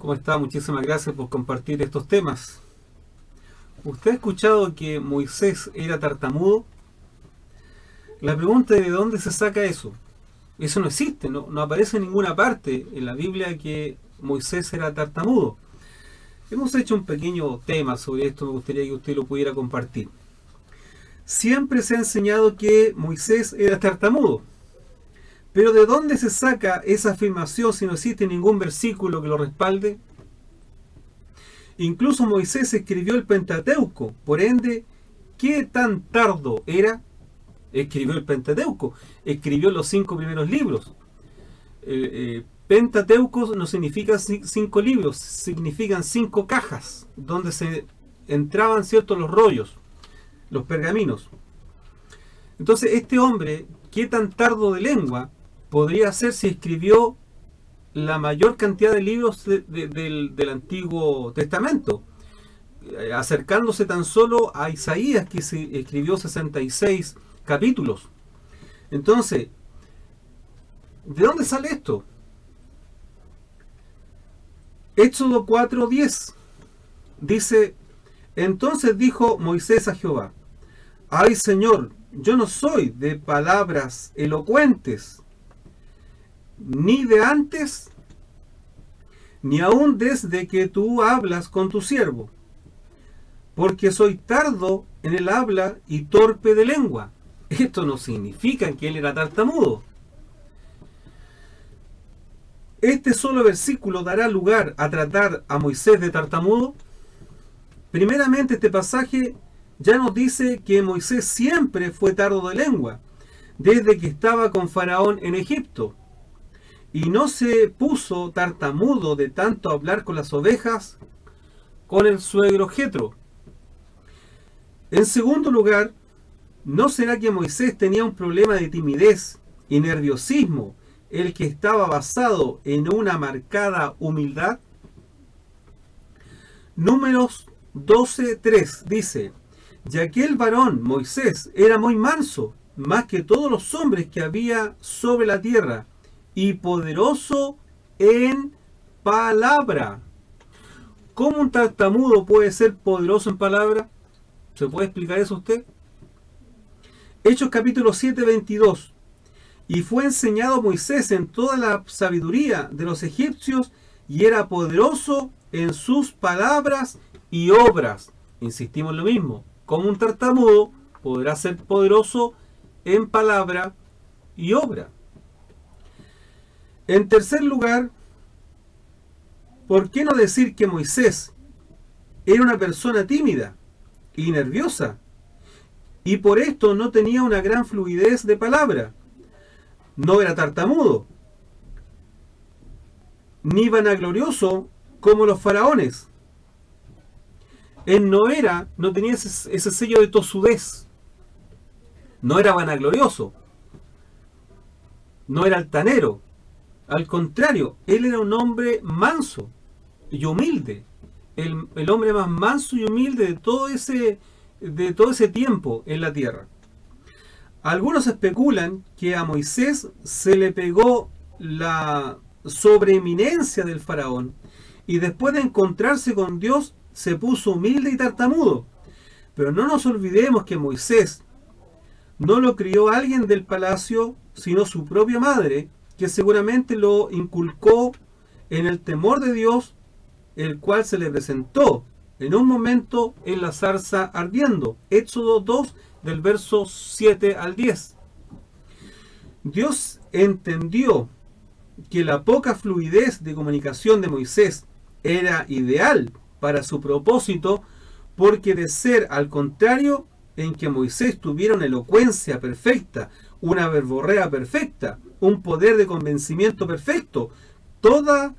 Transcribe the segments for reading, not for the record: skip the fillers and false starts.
¿Cómo está? Muchísimas gracias por compartir estos temas. ¿Usted ha escuchado que Moisés era tartamudo? La pregunta es ¿de dónde se saca eso? Eso no existe, no aparece en ninguna parte en la Biblia que Moisés era tartamudo. Hemos hecho un pequeño tema sobre esto, me gustaría que usted lo pudiera compartir. Siempre se ha enseñado que Moisés era tartamudo. Pero ¿de dónde se saca esa afirmación si no existe ningún versículo que lo respalde? Incluso Moisés escribió el Pentateuco, por ende, ¿qué tan tardo era? Escribió el Pentateuco, escribió los 5 primeros libros. Pentateuco no significa 5 libros, significan 5 cajas, donde se entraban ciertos los rollos, los pergaminos. Entonces, este hombre, ¿qué tan tardo de lengua podría ser si escribió la mayor cantidad de libros del Antiguo Testamento? Acercándose tan solo a Isaías, que se escribió 66 capítulos. Entonces, ¿de dónde sale esto? Éxodo 4:10 dice: entonces dijo Moisés a Jehová: ay Señor, yo no soy de palabras elocuentes, ni de antes, ni aún desde que tú hablas con tu siervo, porque soy tardo en el habla y torpe de lengua. Esto no significa que él era tartamudo. ¿Este solo versículo dará lugar a tratar a Moisés de tartamudo? Primeramente, este pasaje ya nos dice que Moisés siempre fue tardo de lengua, desde que estaba con Faraón en Egipto, y no se puso tartamudo de tanto hablar con las ovejas con el suegro Jetro. En segundo lugar, ¿no será que Moisés tenía un problema de timidez y nerviosismo, el que estaba basado en una marcada humildad? Números 12:3 dice: y aquel varón, Moisés, era muy manso, más que todos los hombres que había sobre la tierra, y poderoso en palabra. ¿Cómo un tartamudo puede ser poderoso en palabra? ¿Se puede explicar eso usted? Hechos capítulo 7:22. Y fue enseñado Moisés en toda la sabiduría de los egipcios, y era poderoso en sus palabras y obras. Insistimos en lo mismo. Como un tartamudo podrá ser poderoso en palabra y obra. En tercer lugar, ¿por qué no decir que Moisés era una persona tímida y nerviosa, y por esto no tenía una gran fluidez de palabra? No era tartamudo, ni vanaglorioso como los faraones. Él no tenía ese sello de tosudez. No era vanaglorioso. No era altanero. Al contrario, él era un hombre manso y humilde. El hombre más manso y humilde de todo ese tiempo en la tierra. Algunos especulan que a Moisés se le pegó la sobreeminencia del faraón, y después de encontrarse con Dios se puso humilde y tartamudo. Pero no nos olvidemos que Moisés no lo crió alguien del palacio, sino su propia madre, que seguramente lo inculcó en el temor de Dios, el cual se le presentó en un momento en la zarza ardiendo. Éxodo 2, del verso 7 al 10. Dios entendió que la poca fluidez de comunicación de Moisés era ideal para su propósito, porque de ser al contrario, en que Moisés tuviera una elocuencia perfecta, una verborrea perfecta, un poder de convencimiento perfecto, todas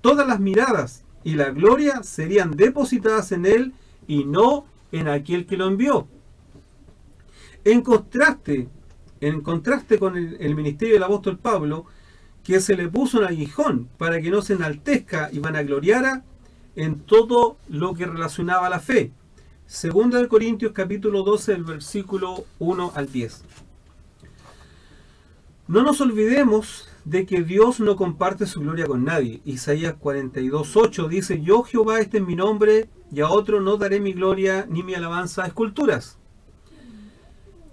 las miradas y la gloria serían depositadas en él y no en aquel que lo envió. En contraste con el ministerio del apóstol Pablo, que se le puso un aguijón para que no se enaltezca y vanagloriara en todo lo que relacionaba a la fe. Segunda de Corintios capítulo 12, del versículo 1 al 10. No nos olvidemos de que Dios no comparte su gloria con nadie. Isaías 42:8 dice: yo Jehová, este es mi nombre, y a otro no daré mi gloria ni mi alabanza a esculturas.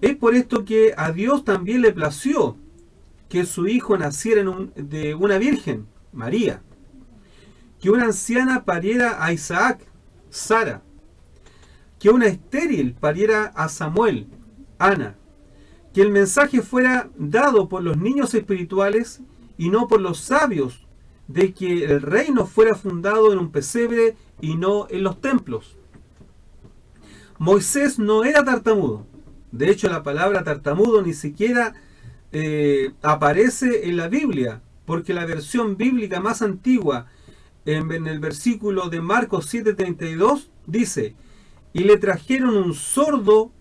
Es por esto que a Dios también le plació que su hijo naciera de una virgen, María, que una anciana pariera a Isaac, Sara, que una estéril pariera a Samuel, Ana, que el mensaje fuera dado por los niños espirituales y no por los sabios, de que el reino fuera fundado en un pesebre y no en los templos. Moisés no era tartamudo. De hecho, la palabra tartamudo ni siquiera aparece en la Biblia, porque la versión bíblica más antigua, en el versículo de Marcos 7:32, dice: y le trajeron un sordo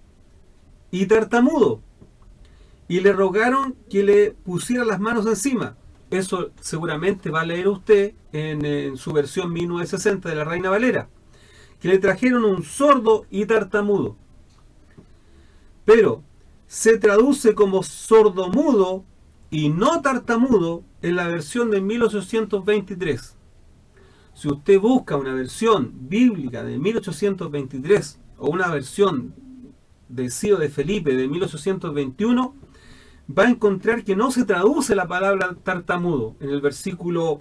y tartamudo, y le rogaron que le pusiera las manos encima. Eso seguramente va a leer usted en su versión 1960 de la Reina Valera, que le trajeron un sordo y tartamudo. Pero se traduce como sordomudo y no tartamudo en la versión de 1823. Si usted busca una versión bíblica de 1823 o una versión de Ciro de Felipe de 1821, va a encontrar que no se traduce la palabra tartamudo en el versículo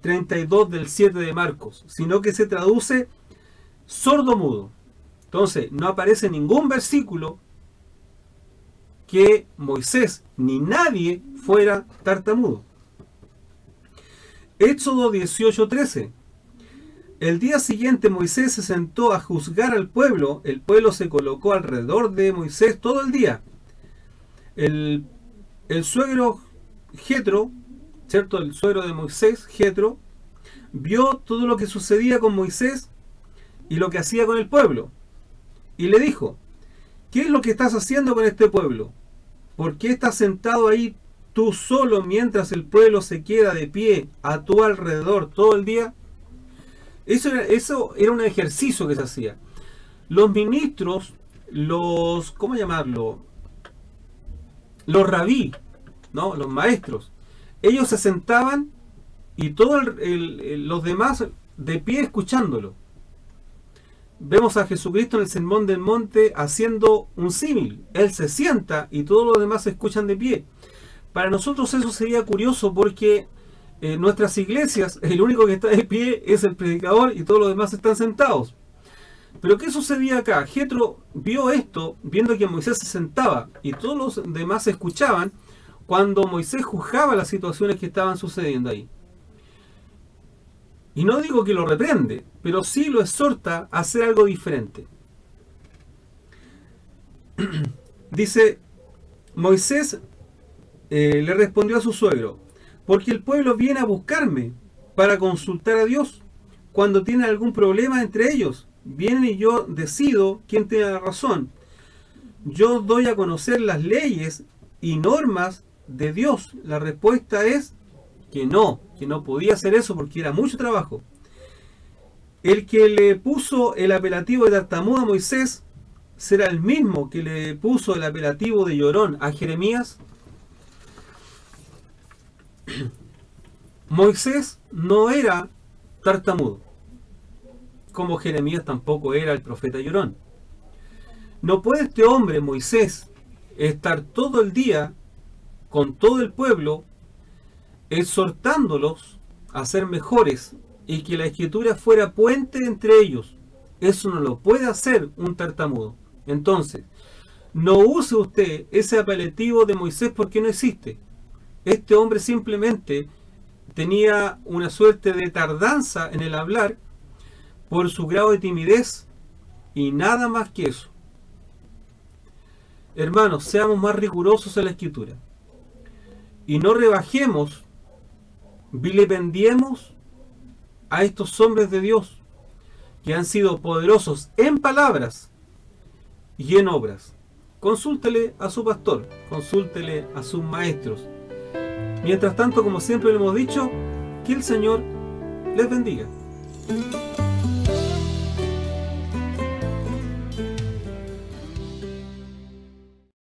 32 del 7 de Marcos, sino que se traduce sordomudo. Entonces, no aparece ningún versículo que Moisés ni nadie fuera tartamudo. Éxodo 18:13. El día siguiente Moisés se sentó a juzgar al pueblo. El pueblo se colocó alrededor de Moisés todo el día. El suegro Jetro, ¿cierto? El suegro de Moisés, Jetro, vio todo lo que sucedía con Moisés y lo que hacía con el pueblo. Y le dijo: ¿qué es lo que estás haciendo con este pueblo? ¿Por qué estás sentado ahí tú solo mientras el pueblo se queda de pie a tu alrededor todo el día? Eso era un ejercicio que se hacía. Los ministros, ¿cómo llamarlo? Los rabí, ¿no? Los maestros, ellos se sentaban y todos los demás de pie escuchándolo. Vemos a Jesucristo en el Sermón del Monte haciendo un símil. Él se sienta y todos los demás se escuchan de pie. Para nosotros eso sería curioso, porque en nuestras iglesias el único que está de pie es el predicador y todos los demás están sentados. Pero ¿qué sucedía acá? Jetro vio esto, viendo que Moisés se sentaba y todos los demás escuchaban cuando Moisés juzgaba las situaciones que estaban sucediendo ahí. Y no digo que lo reprende, pero sí lo exhorta a hacer algo diferente. Dice: Moisés le respondió a su suegro: porque el pueblo viene a buscarme para consultar a Dios. Cuando tienen algún problema entre ellos, vienen y yo decido quién tiene la razón. Yo doy a conocer las leyes y normas de Dios. La respuesta es que no podía hacer eso porque era mucho trabajo. El que le puso el apelativo de tartamudo a Moisés será el mismo que le puso el apelativo de llorón a Jeremías. Moisés no era tartamudo, como Jeremías tampoco era el profeta llorón. No puede este hombre, Moisés, estar todo el día con todo el pueblo exhortándolos a ser mejores y que la escritura fuera puente entre ellos. Eso no lo puede hacer un tartamudo. Entonces, no use usted ese apelativo de Moisés porque no existe. Este hombre simplemente tenía una suerte de tardanza en el hablar por su grado de timidez y nada más que eso. Hermanos, seamos más rigurosos en la escritura y no rebajemos, vilipendiemos a estos hombres de Dios que han sido poderosos en palabras y en obras. Consúltele a su pastor, consúltele a sus maestros. Mientras tanto, como siempre le hemos dicho, que el Señor les bendiga.